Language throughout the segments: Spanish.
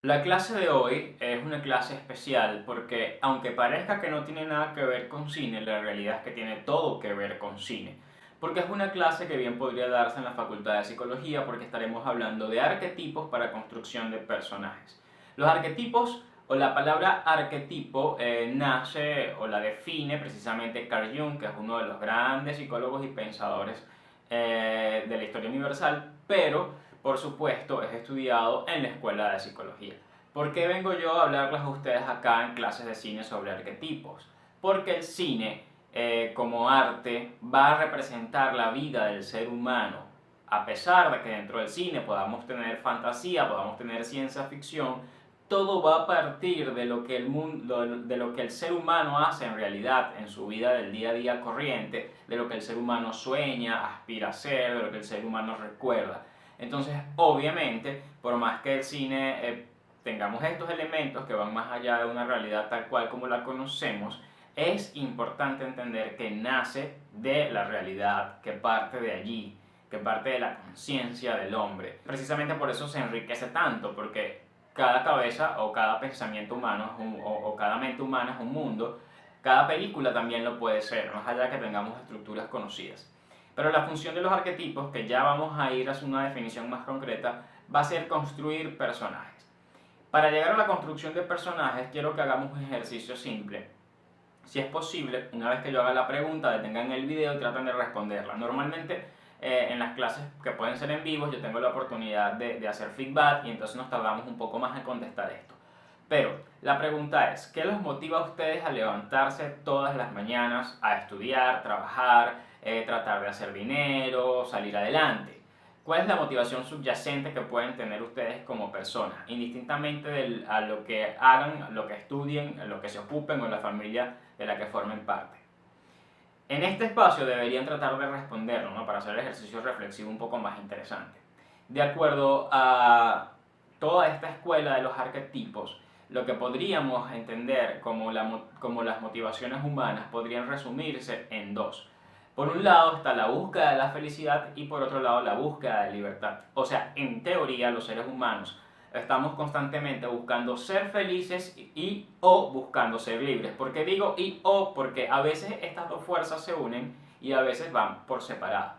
La clase de hoy es una clase especial porque aunque parezca que no tiene nada que ver con cine, la realidad es que tiene todo que ver con cine. Porque es una clase que bien podría darse en la Facultad de Psicología porque estaremos hablando de arquetipos para construcción de personajes. Los arquetipos o la palabra arquetipo nace o la define precisamente Carl Jung, que es uno de los grandes psicólogos y pensadores de la historia universal, pero por supuesto es estudiado en la escuela de psicología. ¿Por qué vengo yo a hablarles a ustedes acá en clases de cine sobre arquetipos? Porque el cine como arte va a representar la vida del ser humano. A pesar de que dentro del cine podamos tener fantasía, podamos tener ciencia ficción, todo va a partir de lo que el mundo, de lo que el ser humano hace en realidad en su vida del día a día corriente, de lo que el ser humano sueña, aspira a ser, de lo que el ser humano recuerda. Entonces, obviamente, por más que el cine tengamos estos elementos que van más allá de una realidad tal cual como la conocemos, es importante entender que nace de la realidad, que parte de allí, que parte de la conciencia del hombre. Precisamente por eso se enriquece tanto, porque cada cabeza o cada pensamiento humano o cada mente humana es un mundo. Cada película también lo puede ser, más allá de que tengamos estructuras conocidas. Pero la función de los arquetipos, que ya vamos a ir hacia una definición más concreta, va a ser construir personajes. Para llegar a la construcción de personajes, quiero que hagamos un ejercicio simple. Si es posible, una vez que yo haga la pregunta, detengan el video y traten de responderla. Normalmente en las clases que pueden ser en vivo, yo tengo la oportunidad de hacer feedback y entonces nos tardamos un poco más en contestar esto. Pero la pregunta es, ¿qué los motiva a ustedes a levantarse todas las mañanas a estudiar, trabajar, tratar de hacer dinero, salir adelante? ¿Cuál es la motivación subyacente que pueden tener ustedes como personas, indistintamente a lo que hagan, lo que estudien, lo que se ocupen o la familia de la que formen parte? En este espacio deberían tratar de responderlo, ¿no? Para hacer el ejercicio reflexivo un poco más interesante. De acuerdo a toda esta escuela de los arquetipos, lo que podríamos entender como las motivaciones humanas podrían resumirse en dos. Por un lado está la búsqueda de la felicidad y por otro lado la búsqueda de libertad. O sea, en teoría los seres humanos estamos constantemente buscando ser felices y o buscando ser libres. ¿Por qué digo y o? Porque a veces estas dos fuerzas se unen y a veces van por separado.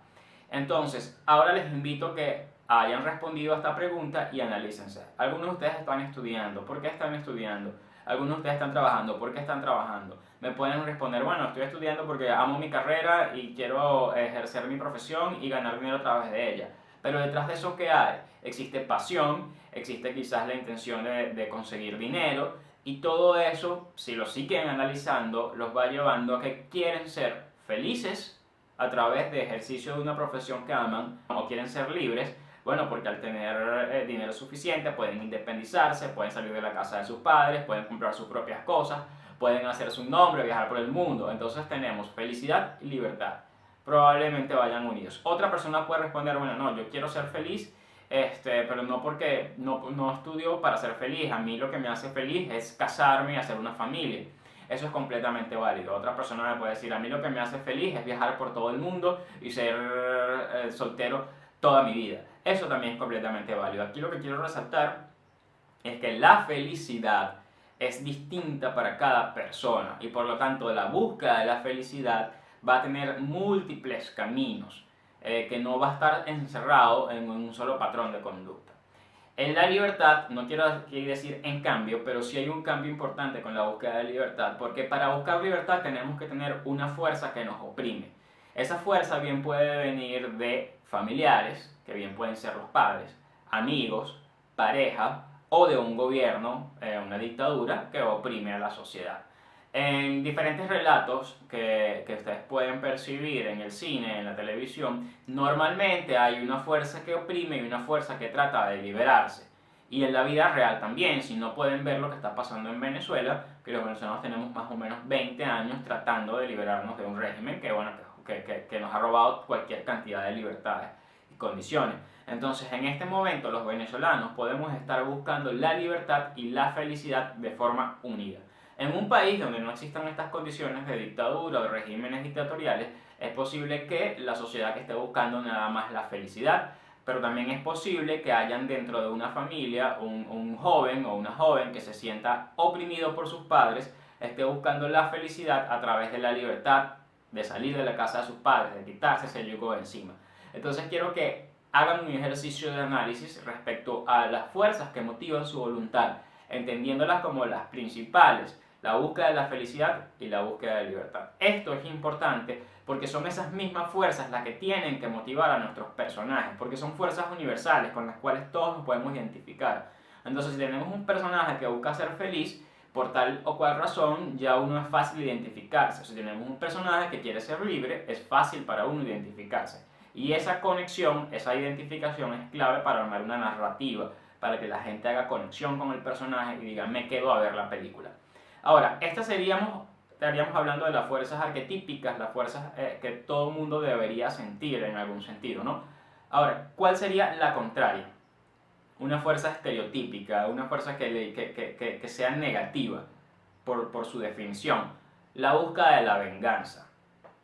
Entonces, ahora les invito a que hayan respondido a esta pregunta y analícense. Algunos de ustedes están estudiando. ¿Por qué están estudiando? Algunos de ustedes están trabajando. ¿Por qué están trabajando? Me pueden responder, bueno, estoy estudiando porque amo mi carrera y quiero ejercer mi profesión y ganar dinero a través de ella. Pero detrás de eso, ¿qué hay? Existe pasión, existe quizás la intención de conseguir dinero y todo eso, si lo siguen analizando, los va llevando a que quieren ser felices a través de ejercicio de una profesión que aman o quieren ser libres. Bueno, porque al tener dinero suficiente pueden independizarse, pueden salir de la casa de sus padres, pueden comprar sus propias cosas, pueden hacerse un nombre, viajar por el mundo. Entonces tenemos felicidad y libertad. Probablemente vayan unidos. Otra persona puede responder, bueno, no, yo quiero ser feliz, pero no porque no estudio para ser feliz. A mí lo que me hace feliz es casarme y hacer una familia. Eso es completamente válido. Otra persona me puede decir, a mí lo que me hace feliz es viajar por todo el mundo y ser soltero toda mi vida. Eso también es completamente válido. Aquí lo que quiero resaltar es que la felicidad es distinta para cada persona y por lo tanto la búsqueda de la felicidad va a tener múltiples caminos, que no va a estar encerrado en un solo patrón de conducta. En la libertad, no quiero aquí decir en cambio, pero sí hay un cambio importante con la búsqueda de libertad, porque para buscar libertad tenemos que tener una fuerza que nos oprime. Esa fuerza bien puede venir de familiares, que bien pueden ser los padres, amigos, pareja, o de un gobierno, una dictadura que oprime a la sociedad. En diferentes relatos que ustedes pueden percibir en el cine, en la televisión, normalmente hay una fuerza que oprime y una fuerza que trata de liberarse. Y en la vida real también, si no pueden ver lo que está pasando en Venezuela, que los venezolanos tenemos más o menos 20 años tratando de liberarnos de un régimen que, bueno, que nos ha robado cualquier cantidad de libertades y condiciones. Entonces, en este momento, los venezolanos podemos estar buscando la libertad y la felicidad de forma unida. En un país donde no existan estas condiciones de dictadura o de regímenes dictatoriales, es posible que la sociedad que esté buscando nada más la felicidad pero también es posible que hayan dentro de una familia un joven o una joven que se sienta oprimido por sus padres, esté buscando la felicidad a través de la libertad, de salir de la casa de sus padres, de quitarse ese yugo de encima. Entonces quiero que hagan un ejercicio de análisis respecto a las fuerzas que motivan su voluntad, entendiéndolas como las principales, la búsqueda de la felicidad y la búsqueda de libertad. Esto es importante porque son esas mismas fuerzas las que tienen que motivar a nuestros personajes, porque son fuerzas universales con las cuales todos nos podemos identificar. Entonces, si tenemos un personaje que busca ser feliz, por tal o cual razón, ya uno es fácil identificarse. Si tenemos un personaje que quiere ser libre, es fácil para uno identificarse. Y esa conexión, esa identificación es clave para armar una narrativa, para que la gente haga conexión con el personaje y diga, me quedo a ver la película. Ahora, estaríamos hablando de las fuerzas arquetípicas, las fuerzas que todo mundo debería sentir en algún sentido, ¿no? Ahora, ¿cuál sería la contraria? Una fuerza estereotípica, una fuerza que sea negativa por su definición. La búsqueda de la venganza.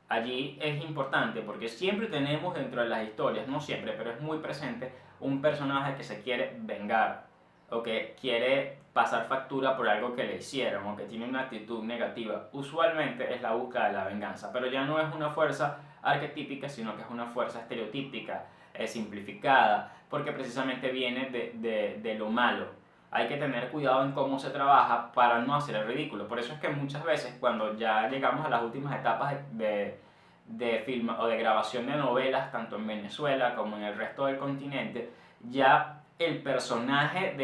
Allí es importante porque siempre tenemos dentro de las historias, no siempre, pero es muy presente, un personaje que se quiere vengar o que quiere pasar factura por algo que le hicieron o que tiene una actitud negativa. Usualmente es la búsqueda de la venganza, pero ya no es una fuerza arquetípica, sino que es una fuerza estereotípica, simplificada, porque precisamente viene de lo malo. Hay que tener cuidado en cómo se trabaja para no hacer el ridículo. Por eso es que muchas veces cuando ya llegamos a las últimas etapas de film o de grabación de novelas, tanto en Venezuela como en el resto del continente, ya el personaje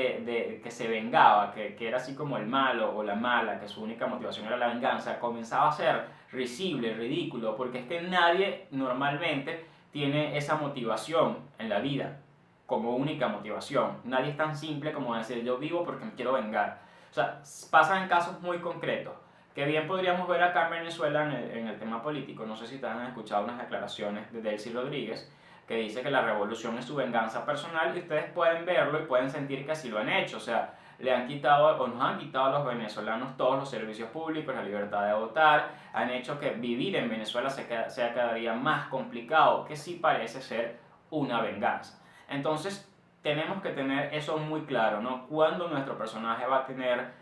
que se vengaba, que era así como el malo o la mala, que su única motivación era la venganza, comenzaba a ser risible, ridículo, porque es que nadie normalmente tiene esa motivación en la vida como única motivación. Nadie es tan simple como decir yo vivo porque me quiero vengar. O sea, pasan en casos muy concretos, que bien podríamos ver acá en Venezuela en el tema político. No sé si te han escuchado unas declaraciones de Delcy Rodríguez, que dice que la revolución es su venganza personal, y ustedes pueden verlo y pueden sentir que así lo han hecho. O sea, le han quitado o nos han quitado a los venezolanos todos los servicios públicos, la libertad de votar, han hecho que vivir en Venezuela sea cada día más complicado, que sí parece ser una venganza. Entonces, tenemos que tener eso muy claro, ¿no? Cuándo nuestro personaje va a tener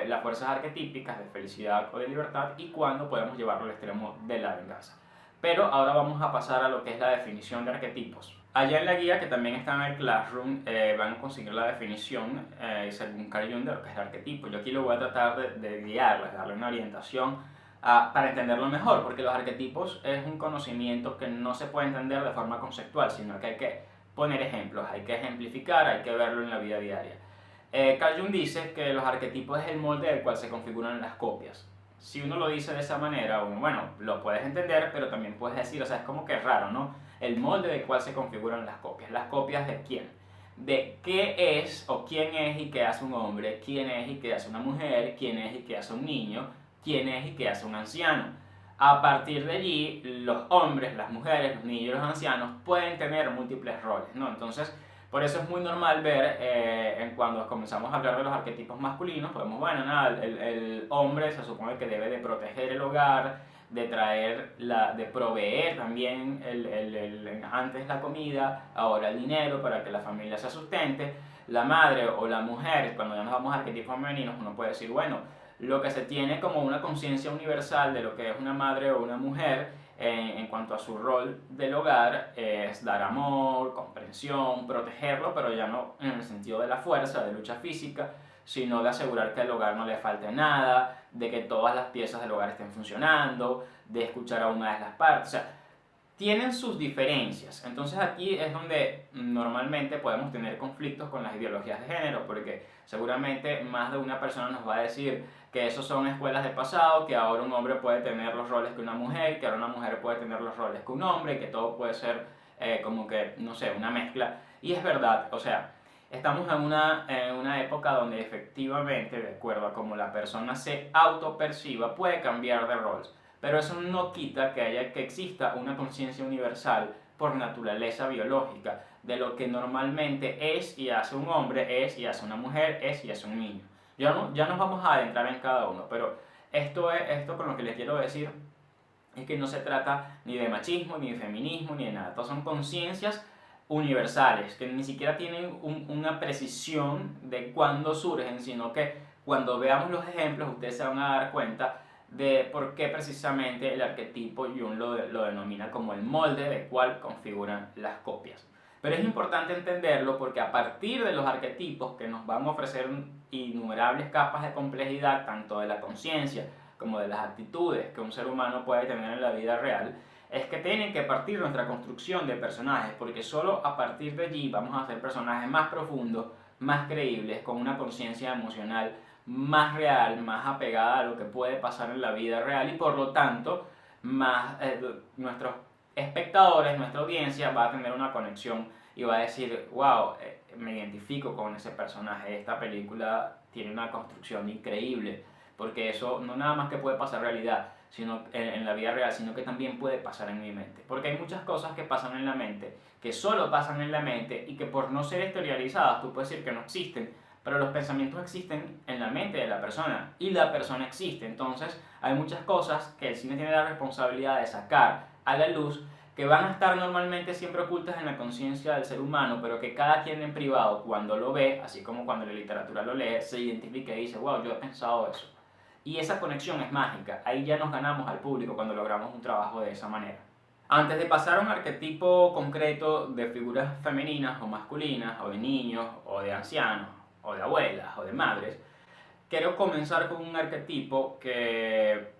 las fuerzas arquetípicas de felicidad o de libertad y cuándo podemos llevarlo al extremo de la venganza. Pero ahora vamos a pasar a lo que es la definición de arquetipos. Allá en la guía, que también está en el Classroom, van a conseguir la definición según Carl Jung de lo que es el arquetipo. Yo aquí lo voy a tratar de guiarles, darle una orientación para entenderlo mejor, porque los arquetipos es un conocimiento que no se puede entender de forma conceptual, sino que hay que poner ejemplos, hay que ejemplificar, hay que verlo en la vida diaria. Carl Jung dice que los arquetipos es el molde del cual se configuran las copias. Si uno lo dice de esa manera, bueno, lo puedes entender, pero también puedes decir, o sea, es como que es raro, ¿no? El molde del cual se configuran las copias. ¿Las copias de quién? De qué es o quién es y qué hace un hombre, quién es y qué hace una mujer, quién es y qué hace un niño, quién es y qué hace un anciano. A partir de allí, los hombres, las mujeres, los niños y los ancianos pueden tener múltiples roles, ¿no? Entonces, por eso es muy normal ver cuando comenzamos a hablar de los arquetipos masculinos, podemos, bueno, nada, el hombre se supone que debe de proteger el hogar, de proveer también antes la comida, ahora el dinero para que la familia se sustente. La madre o la mujer, cuando ya nos vamos a arquetipos femeninos, uno puede decir, bueno, lo que se tiene como una conciencia universal de lo que es una madre o una mujer en cuanto a su rol del hogar es dar amor, comprensión, protegerlo, pero ya no en el sentido de la fuerza, de lucha física, sino de asegurar que al hogar no le falte nada, de que todas las piezas del hogar estén funcionando, de escuchar a una de las partes. O sea, tienen sus diferencias. Entonces aquí es donde normalmente podemos tener conflictos con las ideologías de género, porque seguramente más de una persona nos va a decir que esos son escuelas del pasado, que ahora un hombre puede tener los roles que una mujer, que ahora una mujer puede tener los roles que un hombre, que todo puede ser como que, no sé, una mezcla. Y es verdad, o sea, estamos en una época donde efectivamente, de acuerdo a cómo la persona se autoperciba, puede cambiar de roles. Pero eso no quita que exista una conciencia universal por naturaleza biológica de lo que normalmente es y hace un hombre, es y hace una mujer, es y hace un niño. Ya nos vamos a adentrar en cada uno, pero esto con lo que les quiero decir es que no se trata ni de machismo, ni de feminismo, ni de nada. Todas son conciencias universales, que ni siquiera tienen una precisión de cuándo surgen, sino que cuando veamos los ejemplos ustedes se van a dar cuenta de por qué precisamente el arquetipo Jung lo denomina como el molde del cual configuran las copias. Pero es importante entenderlo porque a partir de los arquetipos que nos van a ofrecer innumerables capas de complejidad, tanto de la conciencia como de las actitudes que un ser humano puede tener en la vida real, es que tienen que partir nuestra construcción de personajes, porque solo a partir de allí vamos a hacer personajes más profundos, más creíbles, con una conciencia emocional más real, más apegada a lo que puede pasar en la vida real y por lo tanto más nuestros espectadores, nuestra audiencia va a tener una conexión y va a decir, wow, me identifico con ese personaje, esta película tiene una construcción increíble, porque eso no nada más que puede pasar en realidad, sino en la vida real, sino que también puede pasar en mi mente, porque hay muchas cosas que pasan en la mente, que solo pasan en la mente y que por no ser exteriorizadas tú puedes decir que no existen, pero los pensamientos existen en la mente de la persona y la persona existe. Entonces hay muchas cosas que el cine tiene la responsabilidad de sacar a la luz, que van a estar normalmente siempre ocultas en la conciencia del ser humano, pero que cada quien en privado cuando lo ve, así como cuando la literatura lo lee, se identifica y dice, wow, yo he pensado eso. Y esa conexión es mágica, ahí ya nos ganamos al público cuando logramos un trabajo de esa manera. Antes de pasar a un arquetipo concreto de figuras femeninas o masculinas, o de niños, o de ancianos, o de abuelas, o de madres, quiero comenzar con un arquetipo que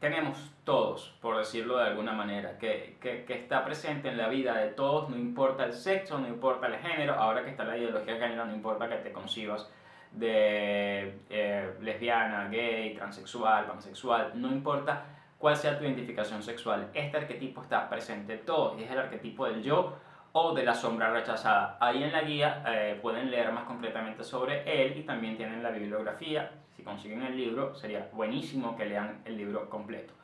tenemos todos, por decirlo de alguna manera, que está presente en la vida de todos, no importa el sexo, no importa el género, ahora que está la ideología de género, no importa que te concibas de lesbiana, gay, transexual, pansexual, no importa cuál sea tu identificación sexual, este arquetipo está presente en todos y es el arquetipo del yo o de la sombra rechazada. Ahí en la guía pueden leer más concretamente sobre él y también tienen la bibliografía. Si consiguen el libro, sería buenísimo que lean el libro completo.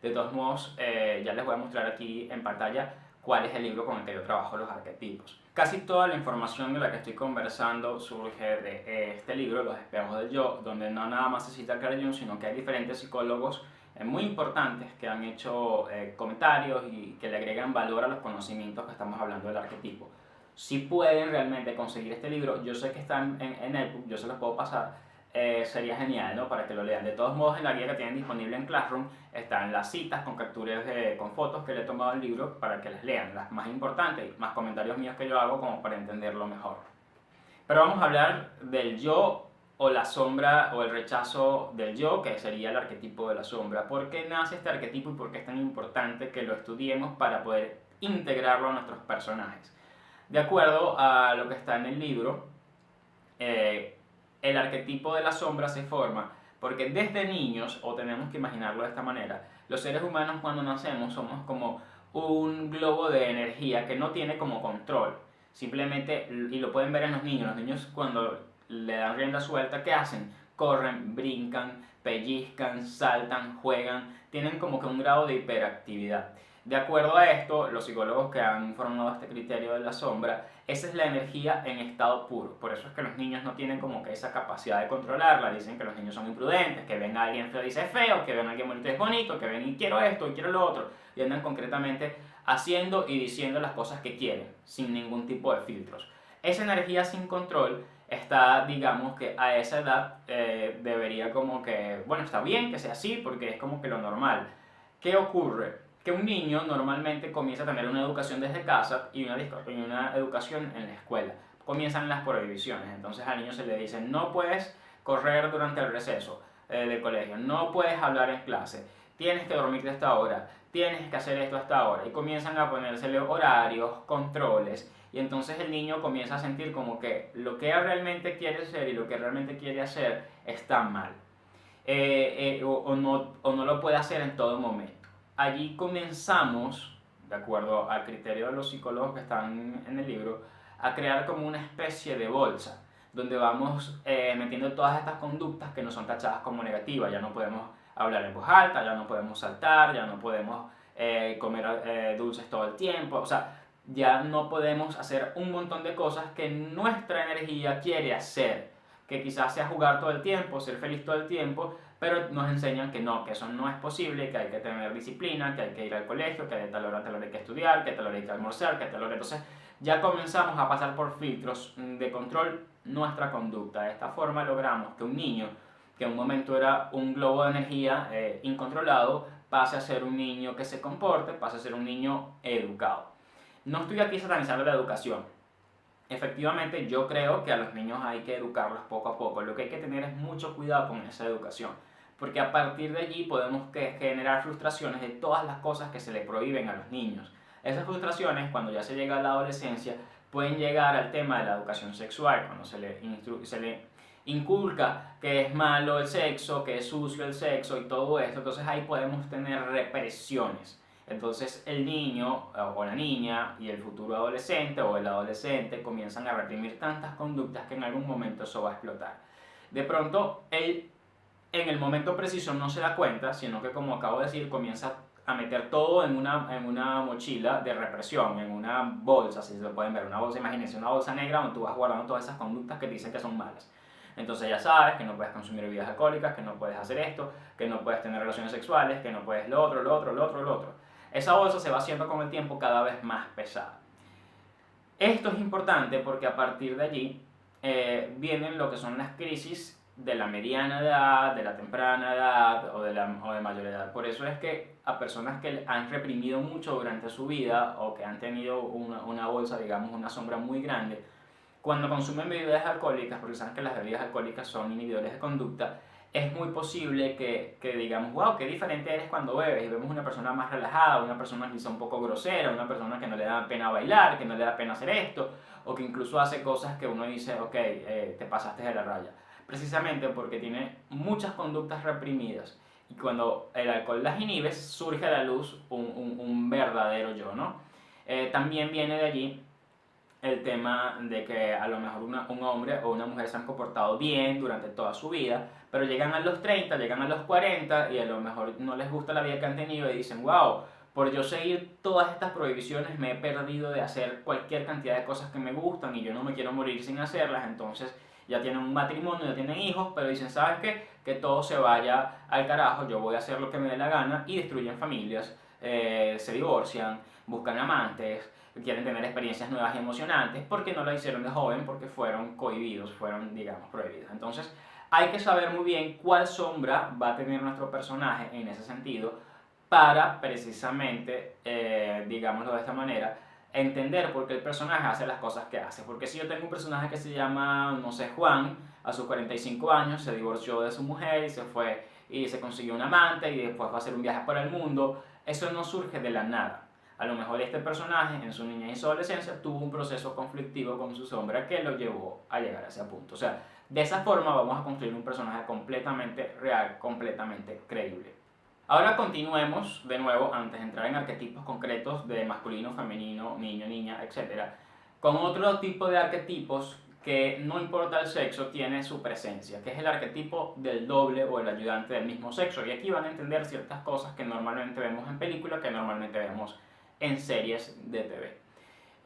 De todos modos, ya les voy a mostrar aquí en pantalla cuál es el libro con el que yo trabajo los arquetipos. Casi toda la información de la que estoy conversando surge de este libro, Los espejos del yo, donde no nada más se cita Carl Jung, sino que hay diferentes psicólogos muy importantes que han hecho comentarios y que le agregan valor a los conocimientos que estamos hablando del arquetipo. Si pueden realmente conseguir este libro, yo sé que está en ebook, yo se los puedo pasar, sería genial, ¿no? Para que lo lean. De todos modos, en la guía que tienen disponible en Classroom están las citas con capturas con fotos que le he tomado al libro para que las lean, las más importantes, más comentarios míos que yo hago como para entenderlo mejor. Pero vamos a hablar del yo o la sombra o el rechazo del yo, que sería el arquetipo de la sombra. ¿Por qué nace este arquetipo y por qué es tan importante que lo estudiemos para poder integrarlo a nuestros personajes? De acuerdo a lo que está en el libro, el arquetipo de la sombra se forma porque desde niños, o tenemos que imaginarlo de esta manera, los seres humanos cuando nacemos somos como un globo de energía que no tiene como control. Simplemente, y lo pueden ver en los niños cuando le dan rienda suelta, ¿qué hacen? Corren, brincan, pellizcan, saltan, juegan, tienen como que un grado de hiperactividad. De acuerdo a esto, los psicólogos que han formado este criterio de la sombra, esa es la energía en estado puro. Por eso es que los niños no tienen como que esa capacidad de controlarla. Dicen que los niños son imprudentes, que ven a alguien feo y dice feo, que ven a alguien bonito y es bonito, que ven y quiero esto y quiero lo otro. Y andan concretamente haciendo y diciendo las cosas que quieren, sin ningún tipo de filtros. Esa energía sin control está, digamos que a esa edad debería como que, bueno, está bien que sea así porque es como que lo normal. ¿Qué ocurre? Que un niño normalmente comienza a tener una educación desde casa y una educación en la escuela. Comienzan las prohibiciones, entonces al niño se le dice no puedes correr durante el receso del colegio, no puedes hablar en clase, tienes que dormir de esta hora, tienes que hacer esto hasta ahora y comienzan a ponérsele horarios, controles y entonces el niño comienza a sentir como que lo que él realmente quiere ser y lo que realmente quiere hacer está mal o no lo puede hacer en todo momento. Allí comenzamos, de acuerdo al criterio de los psicólogos que están en el libro, a crear como una especie de bolsa, donde vamos metiendo todas estas conductas que no son tachadas como negativas. Ya no podemos hablar en voz alta, ya no podemos saltar, ya no podemos comer dulces todo el tiempo, o sea, ya no podemos hacer un montón de cosas que nuestra energía quiere hacer, que quizás sea jugar todo el tiempo, ser feliz todo el tiempo, pero nos enseñan que no, que eso no es posible, que hay que tener disciplina, que hay que ir al colegio, que de tal hora a tal hora hay que estudiar, que de tal hora hay que almorzar, que de tal hora... Entonces ya comenzamos a pasar por filtros de control nuestra conducta. De esta forma logramos que un niño, que en un momento era un globo de energía incontrolado, pase a ser un niño que se comporte, pase a ser un niño educado. No estoy aquí satanizando la educación. Efectivamente, yo creo que a los niños hay que educarlos poco a poco. Lo que hay que tener es mucho cuidado con esa educación, porque a partir de allí podemos generar frustraciones de todas las cosas que se le prohíben a los niños. Esas frustraciones, cuando ya se llega a la adolescencia, pueden llegar al tema de la educación sexual, cuando se le inculca que es malo el sexo, que es sucio el sexo y todo esto. Entonces ahí podemos tener represiones. Entonces el niño o la niña y el futuro adolescente o el adolescente comienzan a reprimir tantas conductas que en algún momento eso va a explotar. De pronto él en el momento preciso no se da cuenta, sino que, como acabo de decir, comienza a meter todo en una mochila de represión, en una bolsa, si se lo pueden ver, una bolsa, imagínense, una bolsa negra donde tú vas guardando todas esas conductas que te dicen que son malas. Entonces ya sabes que no puedes consumir bebidas alcohólicas, que no puedes hacer esto, que no puedes tener relaciones sexuales, que no puedes lo otro, lo otro, lo otro, lo otro. Esa bolsa se va haciendo con el tiempo cada vez más pesada. Esto es importante porque a partir de allí vienen lo que son las crisis de la mediana edad, de la temprana edad o de mayor edad. Por eso es que a personas que han reprimido mucho durante su vida o que han tenido una bolsa, digamos, una sombra muy grande, cuando consumen bebidas alcohólicas, porque saben que las bebidas alcohólicas son inhibidores de conducta, es muy posible que digamos, wow, qué diferente eres cuando bebes, y vemos una persona más relajada, una persona quizá un poco grosera, una persona que no le da pena bailar, que no le da pena hacer esto, o que incluso hace cosas que uno dice, ok, te pasaste de la raya. Precisamente porque tiene muchas conductas reprimidas, y cuando el alcohol las inhibe, surge a la luz un verdadero yo, ¿no? También viene de allí el tema de que a lo mejor un hombre o una mujer se han comportado bien durante toda su vida, pero llegan a los 30, llegan a los 40 y a lo mejor no les gusta la vida que han tenido y dicen, wow, por yo seguir todas estas prohibiciones me he perdido de hacer cualquier cantidad de cosas que me gustan y yo no me quiero morir sin hacerlas. Entonces ya tienen un matrimonio, ya tienen hijos, pero dicen, ¿sabes qué? Que todo se vaya al carajo, yo voy a hacer lo que me dé la gana, y destruyen familias, se divorcian, buscan amantes, quieren tener experiencias nuevas y emocionantes, porque no lo hicieron de joven, porque fueron cohibidos, fueron, digamos, prohibidos. Entonces hay que saber muy bien cuál sombra va a tener nuestro personaje en ese sentido, para precisamente, digámoslo de esta manera, entender por qué el personaje hace las cosas que hace. Porque si yo tengo un personaje que se llama, no sé, Juan, a sus 45 años se divorció de su mujer y se fue y se consiguió un amante y después va a hacer un viaje por el mundo, eso no surge de la nada. A lo mejor este personaje en su niñez y su adolescencia tuvo un proceso conflictivo con su sombra que lo llevó a llegar a ese punto. O sea, de esa forma vamos a construir un personaje completamente real, completamente creíble. Ahora continuemos de nuevo, antes de entrar en arquetipos concretos de masculino, femenino, niño, niña, etc., con otro tipo de arquetipos que no importa el sexo, tiene su presencia, que es el arquetipo del doble o el ayudante del mismo sexo. Y aquí van a entender ciertas cosas que normalmente vemos en películas, que normalmente vemos en series de TV.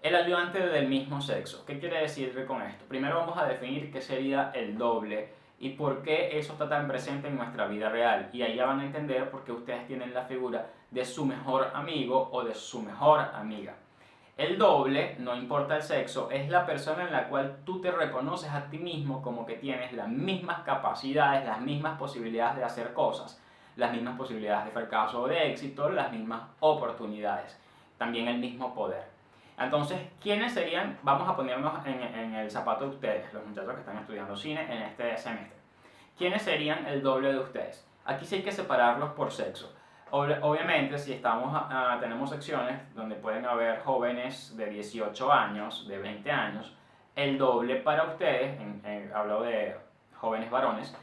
El ayudante del mismo sexo. ¿Qué quiere decir con esto? Primero vamos a definir qué sería el doble y por qué eso está tan presente en nuestra vida real. Y ahí ya van a entender por qué ustedes tienen la figura de su mejor amigo o de su mejor amiga. El doble, no importa el sexo, es la persona en la cual tú te reconoces a ti mismo como que tienes las mismas capacidades, las mismas posibilidades de hacer cosas, las mismas posibilidades de fracaso o de éxito, las mismas oportunidades, también el mismo poder. Entonces, ¿quiénes serían? Vamos a ponernos en el zapato de ustedes, los muchachos que están estudiando cine en este semestre. ¿Quiénes serían el doble de ustedes? Aquí sí hay que separarlos por sexo. Obviamente, si tenemos secciones donde pueden haber jóvenes de 18 años, de 20 años, el doble para ustedes, hablo de jóvenes varones,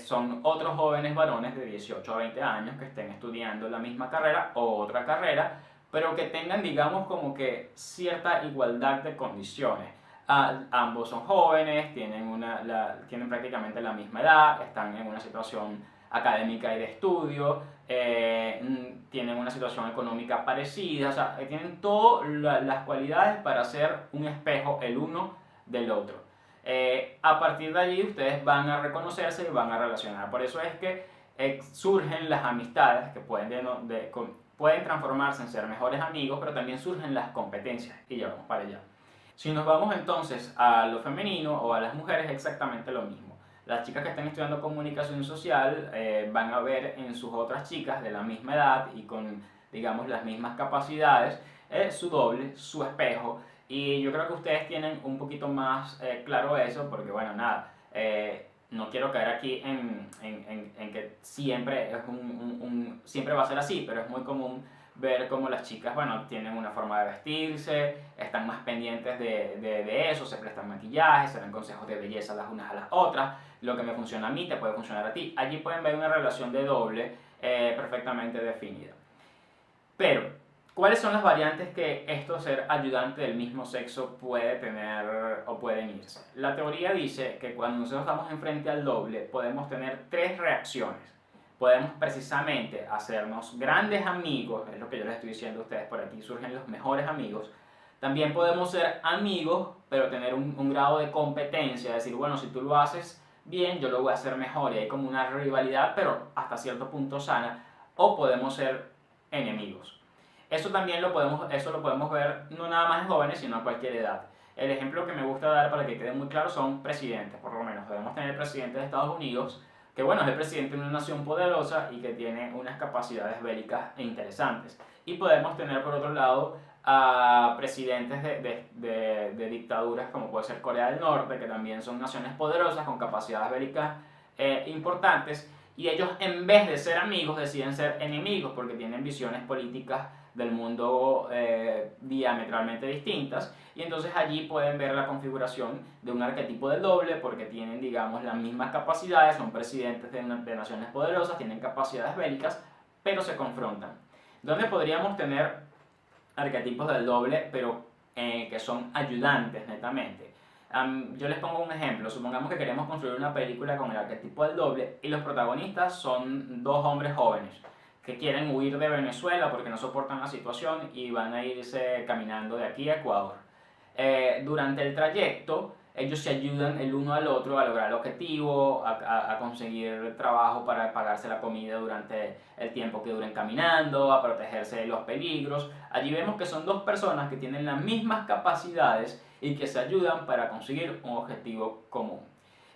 son otros jóvenes varones de 18 a 20 años que estén estudiando la misma carrera o otra carrera, pero que tengan, digamos, como que cierta igualdad de condiciones. Ambos son jóvenes, tienen prácticamente la misma edad, están en una situación académica y de estudio, tienen una situación económica parecida, o sea, tienen todas las cualidades para ser un espejo el uno del otro. A partir de allí ustedes van a reconocerse y van a relacionar. Por eso es que surgen las amistades que pueden transformarse en ser mejores amigos, pero también surgen las competencias, y ya vamos para allá. Si nos vamos entonces a lo femenino o a las mujeres, es exactamente lo mismo. Las chicas que están estudiando comunicación social van a ver en sus otras chicas de la misma edad y con, digamos, las mismas capacidades, su doble, su espejo. Y yo creo que ustedes tienen un poquito más claro eso, porque bueno, nada, no quiero caer aquí en que siempre, siempre va a ser así, pero es muy común ver cómo las chicas, bueno, tienen una forma de vestirse, están más pendientes de eso, se prestan maquillaje, se dan consejos de belleza las unas a las otras, lo que me funciona a mí te puede funcionar a ti. Allí pueden ver una relación de doble perfectamente definida. Pero, ¿cuáles son las variantes que esto ser ayudante del mismo sexo puede tener o pueden irse? La teoría dice que cuando nosotros estamos enfrente al doble podemos tener tres reacciones. Podemos precisamente hacernos grandes amigos, es lo que yo les estoy diciendo a ustedes, por aquí surgen los mejores amigos. También podemos ser amigos, pero tener un grado de competencia, decir, bueno, si tú lo haces bien, yo lo voy a hacer mejor, y hay como una rivalidad, pero hasta cierto punto sana. O podemos ser enemigos. Eso lo podemos ver no nada más en jóvenes, sino a cualquier edad. El ejemplo que me gusta dar para que quede muy claro son presidentes, por lo menos. Debemos tener el presidente de Estados Unidos, que bueno, es el presidente de una nación poderosa y que tiene unas capacidades bélicas interesantes. Y podemos tener por otro lado a presidentes de dictaduras como puede ser Corea del Norte, que también son naciones poderosas con capacidades bélicas importantes, y ellos en vez de ser amigos deciden ser enemigos porque tienen visiones políticas del mundo diametralmente distintas, y entonces allí pueden ver la configuración de un arquetipo del doble porque tienen, digamos, las mismas capacidades, son presidentes de naciones poderosas, tienen capacidades bélicas, pero se confrontan. ¿Dónde podríamos tener arquetipos del doble, pero que son ayudantes netamente? Yo les pongo un ejemplo. Supongamos que queremos construir una película con el arquetipo del doble y los protagonistas son dos hombres jóvenes que quieren huir de Venezuela porque no soportan la situación y van a irse caminando de aquí a Ecuador. Durante el trayecto ellos se ayudan el uno al otro a lograr el objetivo, a conseguir trabajo para pagarse la comida durante el tiempo que duren caminando, a protegerse de los peligros. Allí vemos que son dos personas que tienen las mismas capacidades y que se ayudan para conseguir un objetivo común.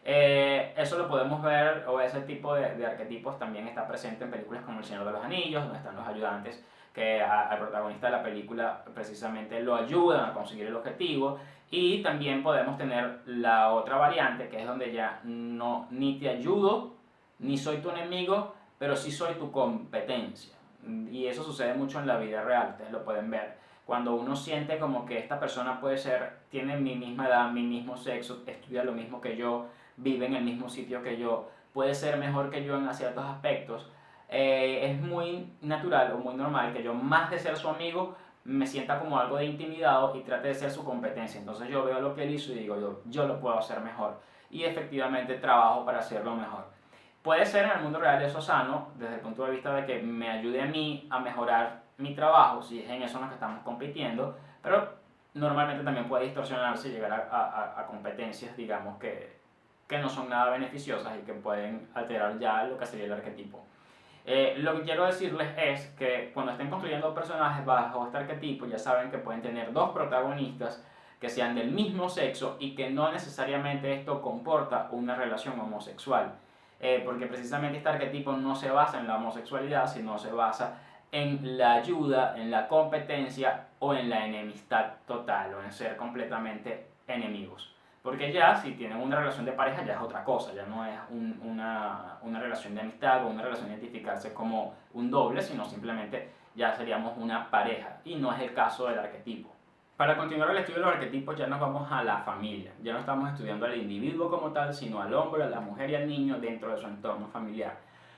Eso lo podemos ver, o ese tipo de arquetipos también está presente en películas como El Señor de los Anillos, donde están los ayudantes que al protagonista de la película precisamente lo ayudan a conseguir el objetivo. Y también podemos tener la otra variante, que es donde ya no, ni te ayudo, ni soy tu enemigo, pero sí soy tu competencia. Y eso sucede mucho en la vida real, ustedes lo pueden ver. Cuando uno siente como que esta persona puede ser, tiene mi misma edad, mi mismo sexo, estudia lo mismo que yo, vive en el mismo sitio que yo, puede ser mejor que yo en ciertos aspectos, es muy natural o muy normal que yo, más de ser su amigo, me sienta como algo de intimidado y trate de ser su competencia. Entonces yo veo lo que él hizo y digo, yo lo puedo hacer mejor. Y efectivamente trabajo para hacerlo mejor. Puede ser en el mundo real eso sano, desde el punto de vista de que me ayude a mí a mejorar mi trabajo, si es en eso en lo que estamos compitiendo, pero normalmente también puede distorsionarse y llegar a competencias, digamos, que no son nada beneficiosas y que pueden alterar ya lo que sería el arquetipo. Lo que quiero decirles es que cuando estén construyendo personajes bajo este arquetipo, ya saben que pueden tener dos protagonistas que sean del mismo sexo y que no necesariamente esto comporta una relación homosexual. Porque precisamente este arquetipo no se basa en la homosexualidad, sino se basa en la ayuda, en la competencia o en la enemistad total, o en ser completamente enemigos. Porque ya si tienen una relación de pareja ya es otra cosa, ya no es una relación de amistad o una relación de identificarse como un doble, sino simplemente ya seríamos una pareja, y no es el caso del arquetipo. Para continuar el estudio de los arquetipos ya nos vamos a la familia, ya no estamos estudiando al individuo como tal, sino al hombre, a la mujer y al niño dentro de su entorno familiar.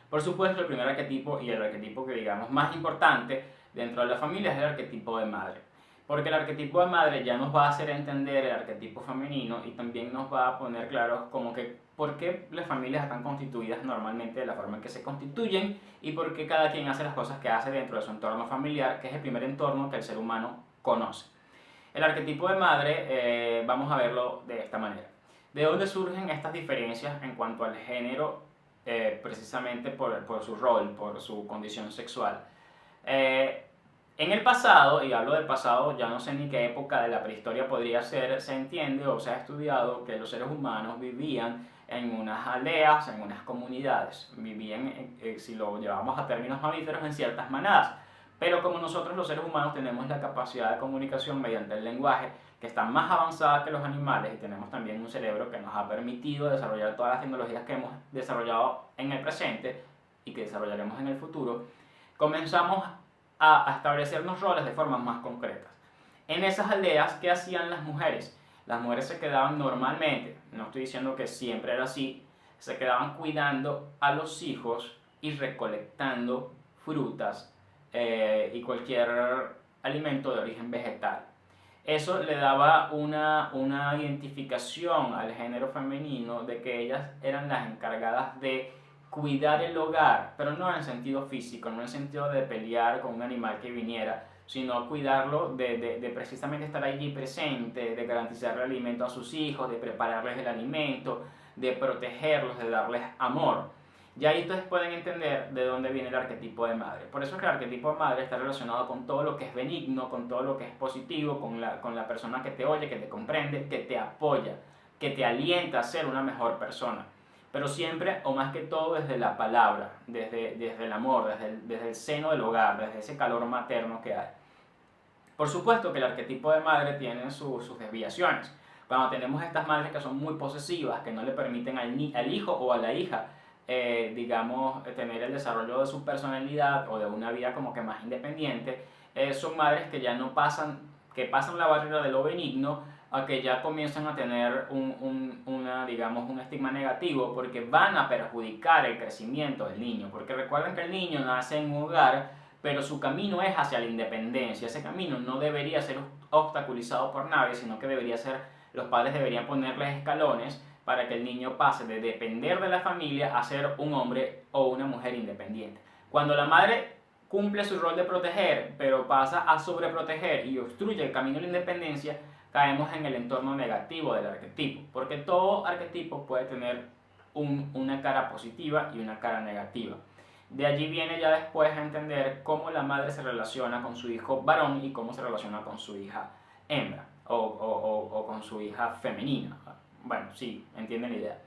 Por supuesto, el primer arquetipo y el arquetipo que digamos más importante dentro de la familia es el arquetipo de madre. Porque el arquetipo de madre ya nos va a hacer entender el arquetipo femenino y también nos va a poner claros como que por qué las familias están constituidas normalmente de la forma en que se constituyen y por qué cada quien hace las cosas que hace dentro de su entorno familiar, que es el primer entorno que el ser humano conoce. El arquetipo de madre vamos a verlo de esta manera. ¿De dónde surgen estas diferencias en cuanto al género? Precisamente por su rol, por su condición sexual. En el pasado, y hablo del pasado, ya no sé ni qué época de la prehistoria podría ser, se entiende o se ha estudiado que los seres humanos vivían en unas aldeas, en unas comunidades, vivían, si lo llevamos a términos mamíferos, en ciertas manadas. Pero como nosotros los seres humanos tenemos la capacidad de comunicación mediante el lenguaje, que está más avanzada que los animales, y tenemos también un cerebro que nos ha permitido desarrollar todas las tecnologías que hemos desarrollado en el presente y que desarrollaremos en el futuro, comenzamos a establecernos roles de formas más concretas. En esas aldeas, ¿qué hacían las mujeres? Las mujeres se quedaban normalmente, no estoy diciendo que siempre era así, se quedaban cuidando a los hijos y recolectando frutas y cualquier alimento de origen vegetal. Eso le daba una identificación al género femenino de que ellas eran las encargadas de cuidar el hogar, pero no en sentido físico, no en sentido de pelear con un animal que viniera, sino cuidarlo de precisamente estar allí presente, de garantizar el alimento a sus hijos, de prepararles el alimento, de protegerlos, de darles amor. Y ahí ustedes pueden entender de dónde viene el arquetipo de madre. Por eso es que el arquetipo de madre está relacionado con todo lo que es benigno, con todo lo que es positivo, con la persona que te oye, que te comprende, que te apoya, que te alienta a ser una mejor persona. Pero siempre, o más que todo, desde la palabra, desde el amor, desde el seno del hogar, desde ese calor materno que hay. Por supuesto que el arquetipo de madre tiene sus desviaciones. Cuando tenemos estas madres que son muy posesivas, que no le permiten al hijo o a la hija, digamos, tener el desarrollo de su personalidad o de una vida como que más independiente, son madres que ya no pasan, que pasan la barrera de lo benigno a que ya comienzan a tener digamos, un estigma negativo porque van a perjudicar el crecimiento del niño. Porque recuerden que el niño nace en un hogar, pero su camino es hacia la independencia. Ese camino no debería ser obstaculizado por nadie, sino que debería ser, los padres deberían ponerles escalones para que el niño pase de depender de la familia a ser un hombre o una mujer independiente. Cuando la madre cumple su rol de proteger, pero pasa a sobreproteger y obstruye el camino a la independencia, caemos en el entorno negativo del arquetipo, porque todo arquetipo puede tener una cara positiva y una cara negativa. De allí viene ya después a entender cómo la madre se relaciona con su hijo varón y cómo se relaciona con su hija hembra o con su hija femenina. Bueno, sí, entienden la idea.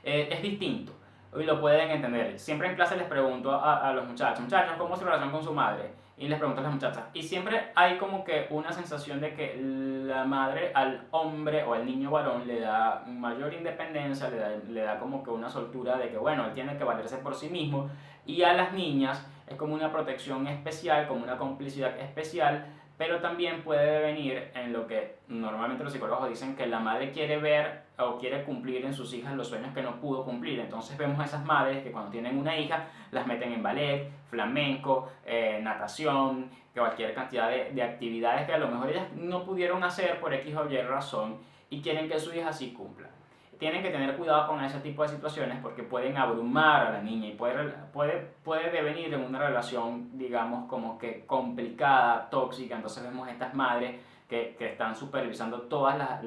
Es distinto y lo pueden entender. Siempre en clase les pregunto a los muchachos, ¿cómo se relacionan con su madre? Y les pregunto a las muchachas. Y siempre hay como que una sensación de que la madre al hombre o al niño varón le da mayor independencia, le da como que una soltura de que, bueno, él tiene que valerse por sí mismo. Y a las niñas es como una protección especial, como una complicidad especial, pero también puede venir en lo que normalmente los psicólogos dicen que la madre quiere ver o quiere cumplir en sus hijas los sueños que no pudo cumplir. Entonces vemos a esas madres que cuando tienen una hija las meten en ballet, flamenco, natación, cualquier cantidad de actividades que a lo mejor ellas no pudieron hacer por X o Y razón y quieren que su hija sí cumpla. Tienen que tener cuidado con ese tipo de situaciones porque pueden abrumar a la niña y puede devenir en una relación, digamos, como que complicada, tóxica. Entonces vemos estas madres que están supervisando todas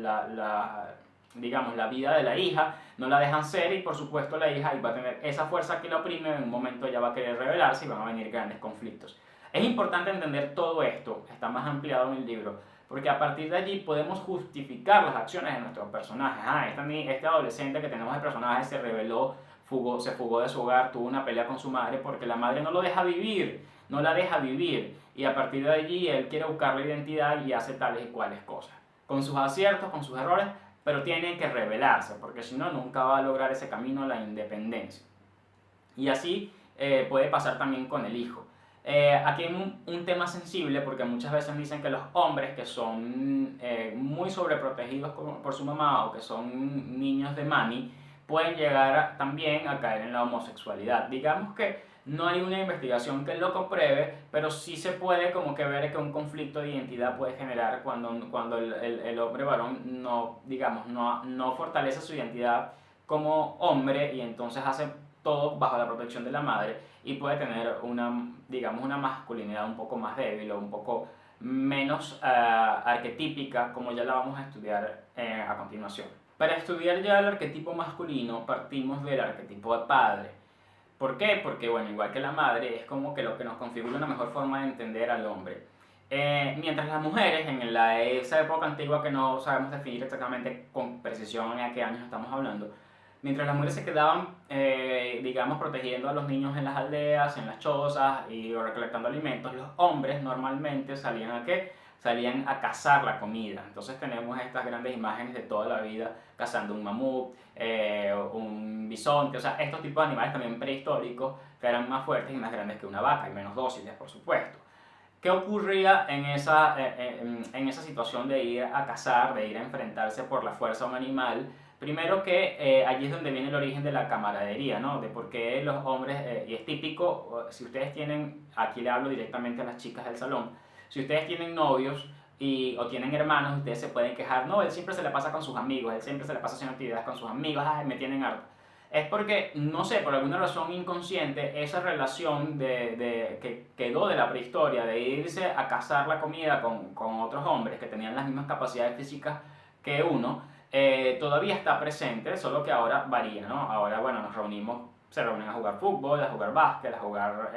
digamos, la vida de la hija, no la dejan ser y por supuesto la hija va a tener esa fuerza que la oprime, en un momento ella va a querer rebelarse y van a venir grandes conflictos. Es importante entender todo esto, está más ampliado en el libro, porque a partir de allí podemos justificar las acciones de nuestros personajes. Este adolescente que tenemos de personaje se rebeló, se fugó de su hogar, tuvo una pelea con su madre porque la madre no lo deja vivir, no la deja vivir. Y a partir de allí él quiere buscar la identidad y hace tales y cuales cosas. Con sus aciertos, con sus errores, pero tiene que rebelarse, porque si no, nunca va a lograr ese camino a la independencia. Y así puede pasar también con el hijo. Aquí hay un tema sensible porque muchas veces dicen que los hombres que son muy sobreprotegidos por su mamá o que son niños de mami pueden llegar también a caer en la homosexualidad. Digamos que no hay una investigación que lo compruebe, pero sí se puede como que ver que un conflicto de identidad puede generar cuando el hombre varón no, digamos, no fortalece su identidad como hombre y entonces hace todo bajo la protección de la madre y puede tener digamos, una masculinidad un poco más débil o un poco menos arquetípica, como ya la vamos a estudiar a continuación. Para estudiar ya el arquetipo masculino partimos del arquetipo de padre. ¿Por qué? Porque, bueno, igual que la madre, es como que lo que nos configura una mejor forma de entender al hombre. Mientras las mujeres, esa época antigua que no sabemos definir exactamente con precisión en a qué años estamos hablando, mientras las mujeres se quedaban, digamos, protegiendo a los niños en las aldeas, en las chozas y recolectando alimentos, los hombres normalmente salían a ¿qué? Salían a cazar la comida. Entonces tenemos estas grandes imágenes de toda la vida cazando un mamut, un bisonte, o sea, estos tipos de animales también prehistóricos que eran más fuertes y más grandes que una vaca y menos dóciles, por supuesto. ¿Qué ocurría en esa situación de ir a cazar, de ir a enfrentarse por la fuerza a un animal? Primero que allí es donde viene el origen de la camaradería, ¿no? De por qué los hombres, y es típico, si ustedes tienen, aquí le hablo directamente a las chicas del salón, si ustedes tienen novios o tienen hermanos, ustedes se pueden quejar, no, él siempre se la pasa con sus amigos, él siempre se la pasa haciendo actividades con sus amigos, ay, me tienen harto. Es porque, no sé, por alguna razón inconsciente, esa relación que quedó de la prehistoria, de irse a cazar la comida con otros hombres que tenían las mismas capacidades físicas que uno, todavía está presente, solo que ahora varía, ¿no? Ahora, bueno, se reúnen a jugar fútbol, a jugar básquet, a jugar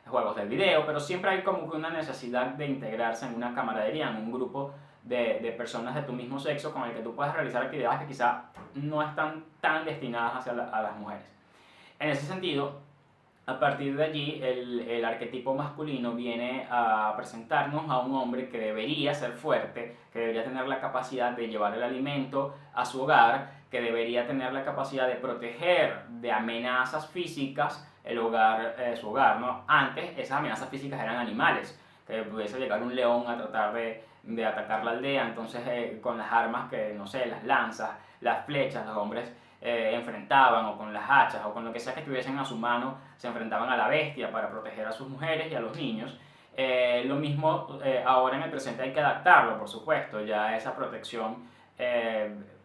juegos de video, pero siempre hay como que una necesidad de integrarse en una camaradería, en un grupo de personas de tu mismo sexo con el que tú puedes realizar actividades que quizá no están tan destinadas a las mujeres. En ese sentido, a partir de allí, el arquetipo masculino viene a presentarnos a un hombre que debería ser fuerte, que debería tener la capacidad de llevar el alimento a su hogar, que debería tener la capacidad de proteger de amenazas físicas su hogar, ¿no? Antes esas amenazas físicas eran animales, que pudiese llegar un león a tratar de atacar la aldea, entonces con las armas que, no sé, las lanzas, las flechas, los hombres enfrentaban, o con las hachas, o con lo que sea que tuviesen a su mano, se enfrentaban a la bestia para proteger a sus mujeres y a los niños. Lo mismo ahora en el presente hay que adaptarlo, por supuesto, ya esa protección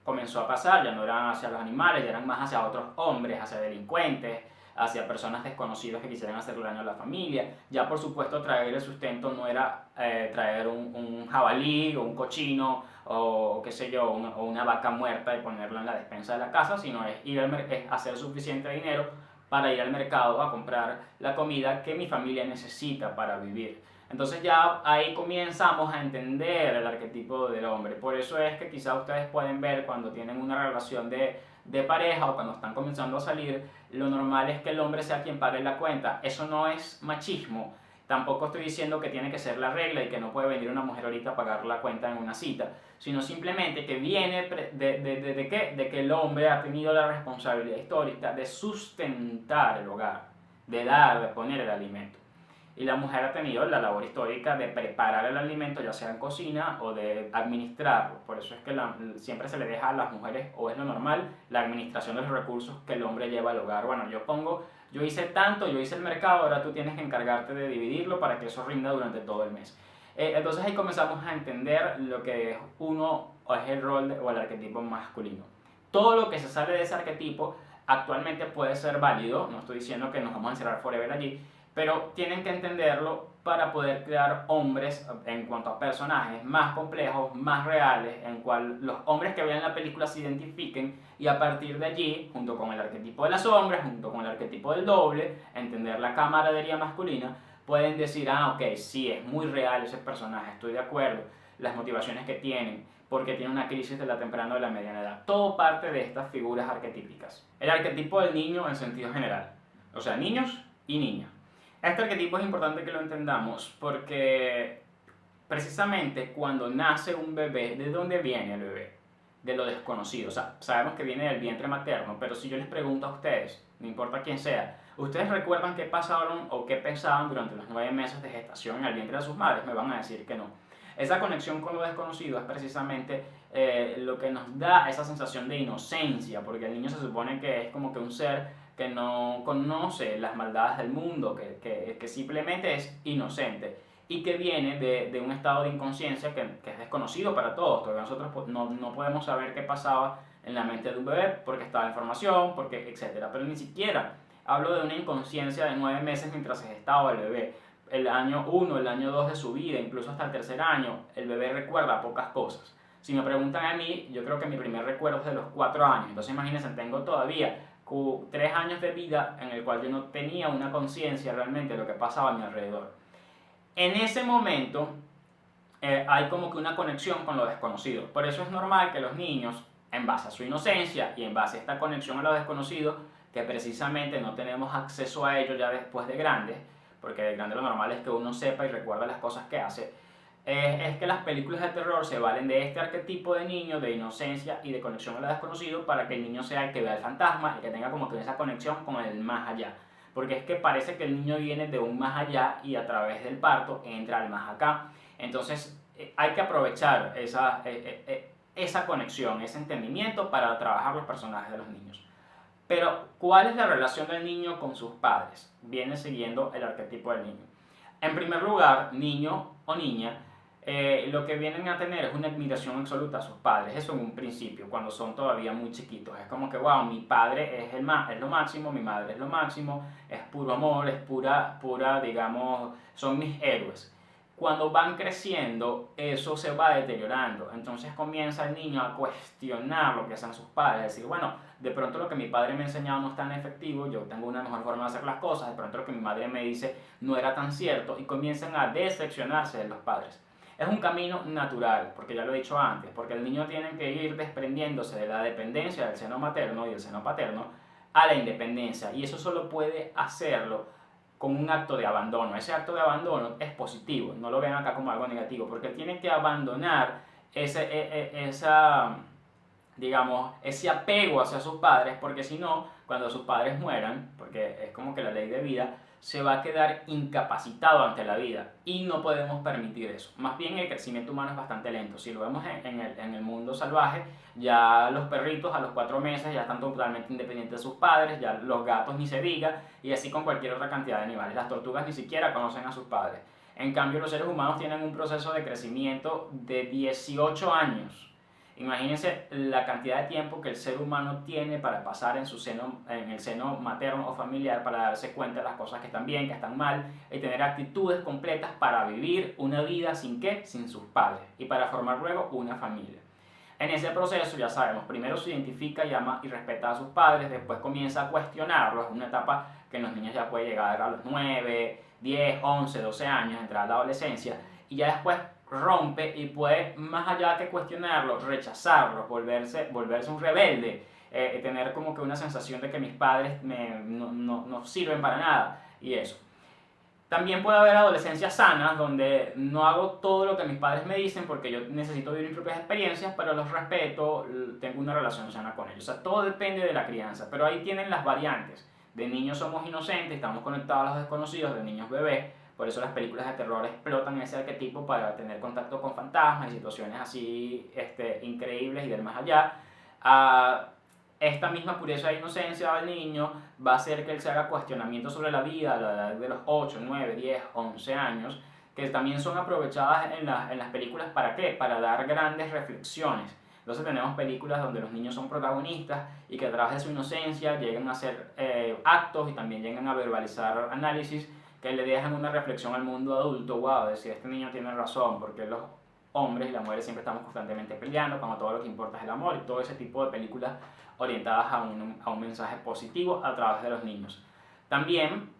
comenzó a pasar, ya no eran hacia los animales, ya eran más hacia otros hombres, hacia delincuentes, hacia personas desconocidas que quisieran hacerle daño a la familia. Ya por supuesto traer el sustento no era traer un jabalí o un cochino o qué sé yo, o una vaca muerta y ponerla en la despensa de la casa, sino es hacer suficiente dinero para ir al mercado a comprar la comida que mi familia necesita para vivir. Entonces ya ahí comenzamos a entender el arquetipo del hombre. Por eso es que quizá ustedes pueden ver cuando tienen una relación de pareja o cuando están comenzando a salir, lo normal es que el hombre sea quien pague la cuenta. Eso no es machismo. Tampoco estoy diciendo que tiene que ser la regla y que no puede venir una mujer ahorita a pagar la cuenta en una cita, sino simplemente que viene de que el hombre ha tenido la responsabilidad histórica de sustentar el hogar, de dar, de poner el alimento. Y la mujer ha tenido la labor histórica de preparar el alimento, ya sea en cocina o de administrarlo. Por eso es que siempre se le deja a las mujeres, o es lo normal, la administración de los recursos que el hombre lleva al hogar. Bueno, yo hice tanto, yo hice el mercado, ahora tú tienes que encargarte de dividirlo para que eso rinda durante todo el mes. Entonces ahí comenzamos a entender lo que es o es el rol o el arquetipo masculino. Todo lo que se sale de ese arquetipo actualmente puede ser válido, no estoy diciendo que nos vamos a encerrar forever allí, pero tienen que entenderlo para poder crear hombres en cuanto a personajes más complejos, más reales, en cual los hombres que vean la película se identifiquen y a partir de allí, junto con el arquetipo de la sombra, junto con el arquetipo del doble, entender la camaradería masculina, pueden decir, ah, ok, sí, es muy real ese personaje, estoy de acuerdo, las motivaciones que tienen, porque tiene una crisis de la temprana o de la mediana edad. Todo parte de estas figuras arquetípicas. El arquetipo del niño en sentido general, o sea, niños y niñas. Este arquetipo es importante que lo entendamos porque precisamente cuando nace un bebé, ¿de dónde viene el bebé? De lo desconocido. O sea, sabemos que viene del vientre materno, pero si yo les pregunto a ustedes, no importa quién sea, ¿ustedes recuerdan qué pasaron o qué pensaban durante los 9 meses de gestación en el vientre de sus madres? Me van a decir que no. Esa conexión con lo desconocido es precisamente lo que nos da esa sensación de inocencia, porque el niño se supone que es como que un ser que no conoce las maldades del mundo, que simplemente es inocente y que viene de un estado de inconsciencia que es desconocido para todos. Todavía nosotros no podemos saber qué pasaba en la mente de un bebé porque estaba en formación, etc. Pero ni siquiera hablo de una inconsciencia de 9 meses mientras se gestaba el bebé. El año 1, el año 2 de su vida, incluso hasta el tercer año, el bebé recuerda pocas cosas. Si me preguntan a mí, yo creo que mi primer recuerdo es de los 4 años. Entonces imagínense, tengo todavía 3 años de vida en el cual yo no tenía una conciencia realmente de lo que pasaba a mi alrededor. en ese momento hay como que una conexión con lo desconocido. Por eso es normal que los niños, en base a su inocencia y en base a esta conexión a lo desconocido, que precisamente no tenemos acceso a ello ya después de grandes, porque de grande lo normal es que uno sepa y recuerda las cosas que hace, es que las películas de terror se valen de este arquetipo de niño, de inocencia y de conexión a lo desconocido, para que el niño sea el que vea el fantasma y que tenga como que esa conexión con el más allá. Porque es que parece que el niño viene de un más allá y a través del parto entra al más acá. Entonces hay que aprovechar esa conexión, ese entendimiento para trabajar los personajes de los niños. Pero, ¿cuál es la relación del niño con sus padres? Viene siguiendo el arquetipo del niño. En primer lugar, niño o niña, lo que vienen a tener es una admiración absoluta a sus padres. Eso en un principio, cuando son todavía muy chiquitos. Es como que, wow, mi padre es lo máximo, mi madre es lo máximo, es puro amor, es pura, digamos, son mis héroes. Cuando van creciendo, eso se va deteriorando. Entonces comienza el niño a cuestionar lo que hacen sus padres. Decir, bueno, de pronto lo que mi padre me ha enseñado no es tan efectivo, yo tengo una mejor forma de hacer las cosas, de pronto lo que mi madre me dice no era tan cierto, y comienzan a decepcionarse de los padres. Es un camino natural, porque ya lo he dicho antes, porque el niño tiene que ir desprendiéndose de la dependencia del seno materno y del seno paterno a la independencia, y eso solo puede hacerlo con un acto de abandono. Ese acto de abandono es positivo, no lo vean acá como algo negativo, porque tienen que abandonar digamos, ese apego hacia sus padres, porque si no, cuando sus padres mueran, porque es como que la ley de vida, se va a quedar incapacitado ante la vida y no podemos permitir eso. Más bien el crecimiento humano es bastante lento. Si lo vemos en el mundo salvaje, ya los perritos a los 4 meses ya están totalmente independientes de sus padres, ya los gatos ni se diga, y así con cualquier otra cantidad de animales. Las tortugas ni siquiera conocen a sus padres. En cambio, los seres humanos tienen un proceso de crecimiento de 18 años. Imagínense la cantidad de tiempo que el ser humano tiene para pasar en el seno materno o familiar, para darse cuenta de las cosas que están bien, que están mal, y tener actitudes completas para vivir una vida sin sus padres, y para formar luego una familia. En ese proceso, ya sabemos, primero se identifica, llama y respeta a sus padres, después comienza a cuestionarlos. Es una etapa que en los niños ya puede llegar a los 9, 10, 11, 12 años, entrar a la adolescencia, y ya después rompe y puede, más allá que cuestionarlo, rechazarlo, volverse un rebelde, tener como que una sensación de que mis padres no sirven para nada, y eso. También puede haber adolescencias sanas, donde no hago todo lo que mis padres me dicen porque yo necesito vivir mis propias experiencias, pero los respeto, tengo una relación sana con ellos. O sea, todo depende de la crianza, pero ahí tienen las variantes. De niños somos inocentes, estamos conectados a los desconocidos, de niños bebés. Por eso las películas de terror explotan ese arquetipo para tener contacto con fantasmas y situaciones así increíbles y del más allá. Esta misma pureza e inocencia del niño va a hacer que él se haga cuestionamientos sobre la vida a la edad de los 8, 9, 10, 11 años, que también son aprovechadas en las películas. ¿Para qué? Para dar grandes reflexiones. Entonces tenemos películas donde los niños son protagonistas y que a través de su inocencia llegan a hacer actos y también llegan a verbalizar análisis que le dejan una reflexión al mundo adulto. Wow, decir, este niño tiene razón, porque los hombres y las mujeres siempre estamos constantemente peleando, cuando todo lo que importa es el amor, y todo ese tipo de películas orientadas a un mensaje positivo a través de los niños. También,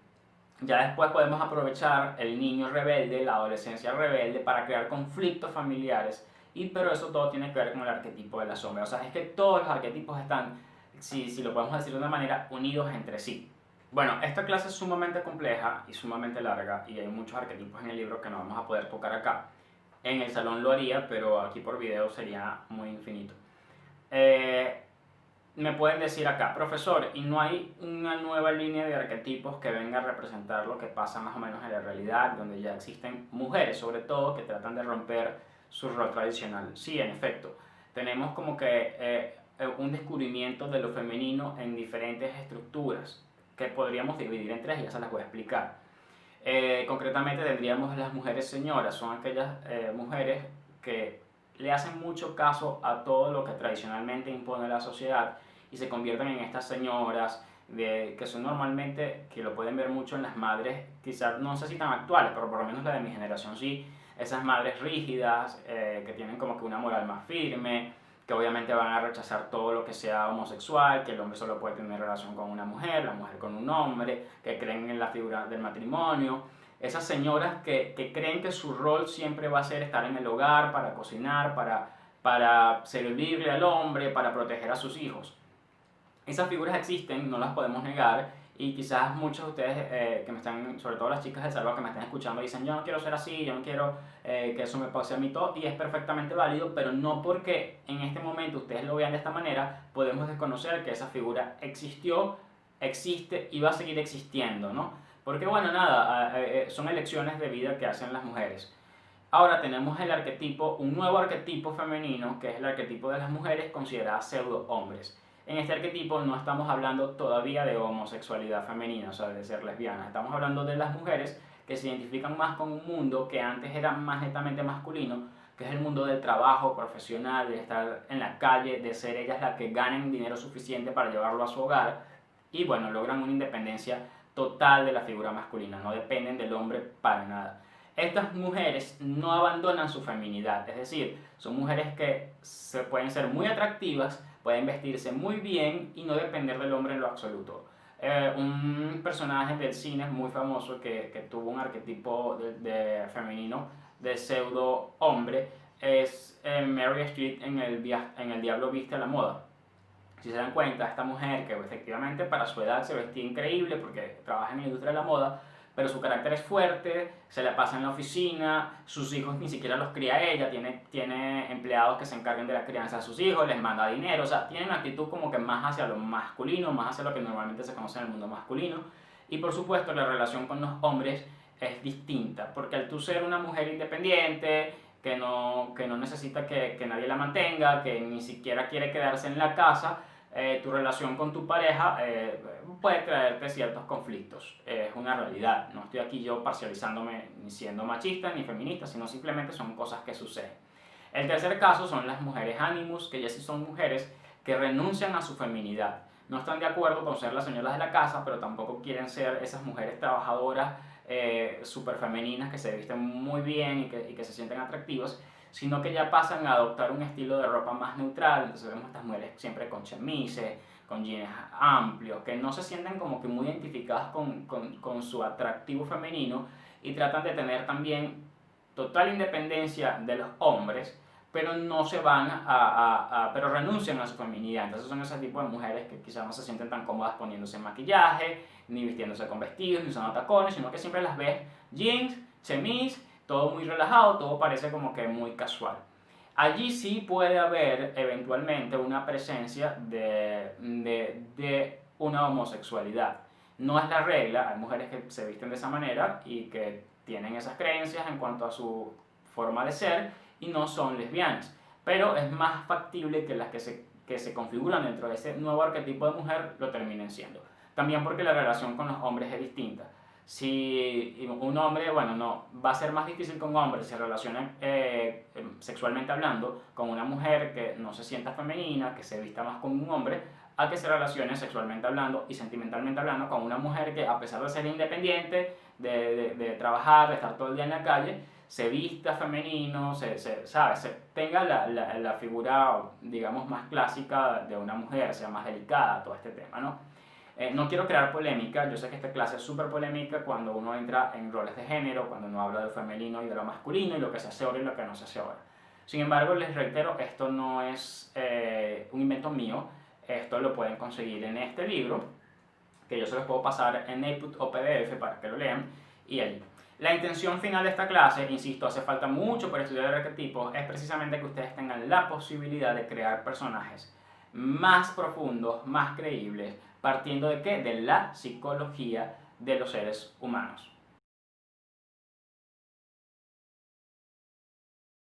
ya después podemos aprovechar el niño rebelde, la adolescencia rebelde, para crear conflictos familiares, pero eso todo tiene que ver con el arquetipo de la sombra. O sea, es que todos los arquetipos están, si lo podemos decir de una manera, unidos entre sí. Bueno, esta clase es sumamente compleja y sumamente larga, y hay muchos arquetipos en el libro que no vamos a poder tocar acá. En el salón lo haría, pero aquí por video sería muy infinito. Me pueden decir acá, profesor, ¿y no hay una nueva línea de arquetipos que venga a representar lo que pasa más o menos en la realidad, donde ya existen mujeres, sobre todo, que tratan de romper su rol tradicional? Sí, en efecto. Tenemos como que un descubrimiento de lo femenino en diferentes estructuras, que podríamos dividir en tres, y ya se las voy a explicar. Concretamente tendríamos las mujeres señoras. Son aquellas mujeres que le hacen mucho caso a todo lo que tradicionalmente impone la sociedad y se convierten en estas señoras que son normalmente, que lo pueden ver mucho en las madres, quizás no sé si tan actuales, pero por lo menos la de mi generación sí, esas madres rígidas, que tienen como que una moral más firme, que obviamente van a rechazar todo lo que sea homosexual, que el hombre solo puede tener relación con una mujer, la mujer con un hombre, que creen en la figura del matrimonio, Esas señoras que creen que su rol siempre va a ser estar en el hogar, para cocinar, para servirle al hombre, para proteger a sus hijos. Esas figuras existen, no las podemos negar, y quizás muchos de ustedes que me están, sobre todo las chicas del salón que me están escuchando, dicen yo no quiero ser así, yo no quiero que eso me pase a mí todo, y es perfectamente válido, pero no porque en este momento ustedes lo vean de esta manera, podemos desconocer que esa figura existió, existe y va a seguir existiendo, ¿no? Porque bueno, nada, son elecciones de vida que hacen las mujeres. Ahora tenemos el arquetipo, un nuevo arquetipo femenino, que es el arquetipo de las mujeres consideradas pseudo hombres. En este arquetipo no estamos hablando todavía de homosexualidad femenina, o sea, de ser lesbianas. Estamos hablando de las mujeres que se identifican más con un mundo que antes era más netamente masculino, que es el mundo del trabajo profesional, de estar en la calle, de ser ellas las que ganen dinero suficiente para llevarlo a su hogar y bueno, logran una independencia total de la figura masculina, no dependen del hombre para nada. Estas mujeres no abandonan su feminidad, es decir, son mujeres que pueden ser muy atractivas, pueden vestirse muy bien y no depender del hombre en lo absoluto. Un personaje del cine muy famoso que tuvo un arquetipo de femenino, de pseudo hombre, es Mary Streep en el Diablo Viste a la Moda. Si se dan cuenta, esta mujer que efectivamente para su edad se vestía increíble porque trabaja en la industria de la moda, pero su carácter es fuerte, se la pasa en la oficina, sus hijos ni siquiera los cría ella, tiene empleados que se encarguen de la crianza de sus hijos, les manda dinero, o sea, tiene una actitud como que más hacia lo masculino, más hacia lo que normalmente se conoce en el mundo masculino. Y por supuesto la relación con los hombres es distinta, porque al tú ser una mujer independiente, que no necesita que nadie la mantenga, que ni siquiera quiere quedarse en la casa, tu relación con tu pareja puede traerte ciertos conflictos. Es una realidad. No estoy aquí yo parcializándome ni siendo machista ni feminista, sino simplemente son cosas que suceden. El tercer caso son las mujeres animus, que ya sí son mujeres que renuncian a su feminidad. No están de acuerdo con ser las señoras de la casa, pero tampoco quieren ser esas mujeres trabajadoras súper femeninas que se visten muy bien y que se sienten atractivas, sino que ya pasan a adoptar un estilo de ropa más neutral. Entonces vemos estas mujeres siempre con chemises, con jeans amplios, que no se sienten como que muy identificadas con su atractivo femenino y tratan de tener también total independencia de los hombres, pero no se van pero renuncian a su feminidad. Entonces son ese tipo de mujeres que quizás no se sienten tan cómodas poniéndose maquillaje, ni vistiéndose con vestidos, ni usando tacones, sino que siempre las ves jeans, chemise, todo muy relajado, todo parece como que muy casual. Allí sí puede haber eventualmente una presencia de una homosexualidad. No es la regla, hay mujeres que se visten de esa manera y que tienen esas creencias en cuanto a su forma de ser y no son lesbianas. Pero es más factible que las que se configuran dentro de ese nuevo arquetipo de mujer lo terminen siendo. También porque la relación con los hombres es distinta. Si un hombre, bueno, no, va a ser más difícil que un hombre se relacione sexualmente hablando con una mujer que no se sienta femenina, que se vista más como un hombre, a que se relacione sexualmente hablando y sentimentalmente hablando con una mujer que, a pesar de ser independiente, de trabajar, de estar todo el día en la calle, se vista femenino, tenga la figura, digamos, más clásica de una mujer, sea más delicada, todo este tema, ¿no? No quiero crear polémica, yo sé que esta clase es súper polémica cuando uno entra en roles de género, cuando uno habla de lo femenino y de lo masculino y lo que se hace ahora y lo que no se hace ahora. Sin embargo, les reitero, esto no es un invento mío, esto lo pueden conseguir en este libro, que yo se los puedo pasar en EPUB o PDF para que lo lean, y allí. La intención final de esta clase, insisto, hace falta mucho para estudiar arquetipos, es precisamente que ustedes tengan la posibilidad de crear personajes más profundos, más creíbles, partiendo de qué? De la psicología de los seres humanos.